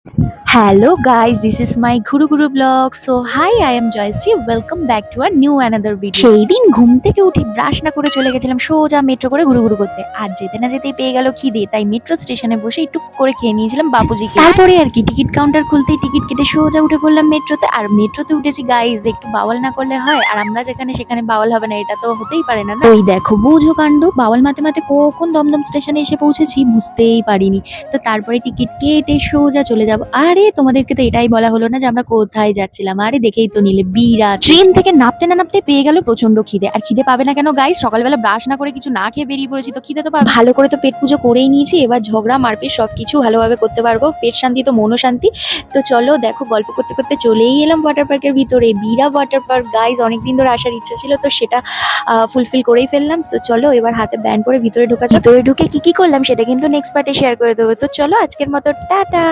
Hello guys, this is my Guru Guru vlog. So hi, I am Joyশ্রী. Welcome back to a new another video. সেই দিন ঘুম থেকে উঠে brush না করে চলে গেছিলাম সোজা মেট্রো করে ঘুরু ঘুরু করতে। আর যেতে না যেতেই পেয়ে গেল খিদে, তাই মেট্রো স্টেশনে বসে একটু করে খেয়ে নিয়েছিলাম বাপুজিকে। তারপরে আর কি টিকিট কাউন্টার খুলতেই টিকিট কেটে সোজা উঠে পড়লাম মেট্রোতে। আর মেট্রোতে উঠেছি গাইজ, একটু বাওয়াল না করলে হয়? আর আমরা যেখানে সেখানে বাওয়াল হবে না, এটা তো হতেই পারে না। ওই দেখো বুঝো কাণ্ড, বাওয়াল মাতে মাতে কখন দমদম স্টেশনে এসে পৌঁছেছি বুঝতেই পারিনি। তো তারপরে টিকিট কেটে সোজা চলে যাব। আরে তোমাদেরকে তো এটাই বলা হলো না যে আমরা কোথায় যাচ্ছিলাম। আরে দেখেই তো নিলে, বিরাট ট্রেন থেকে নামতে না নামতে পেয়ে গেল প্রচন্ড খিদে। আর খিদে পাবে না কেন গাইস? সকালবেলা ব্রাশ না করে কিছু না খেয়ে বেরিয়ে পড়েছি, তো খিদে তো পাবে। ভালো করে তো পেট পুজো করেই নিয়েছি, এবার ঝগড়া মারপিট সবকিছু ভালোভাবে করতে পারবো। পেট শান্তি তো মনও শান্তি। তো চলো দেখো, গল্প করতে করতে চলেই এলাম ওয়াটার পার্কের ভিতরে। বিরাট ওয়াটার পার্ক গাইস, অনেকদিন ধরে আসার ইচ্ছা ছিল, তো সেটা ফুলফিল করেই ফেললাম। তো চলো এবার হাতে ব্যান্ড করে ভিতরে ঢোকা যাক। ভিতরে ঢুকে কি কি করলাম সেটা কিন্তু নেক্সট পার্টে শেয়ার করে দেবো। তো চলো আজকের মতো টাটা।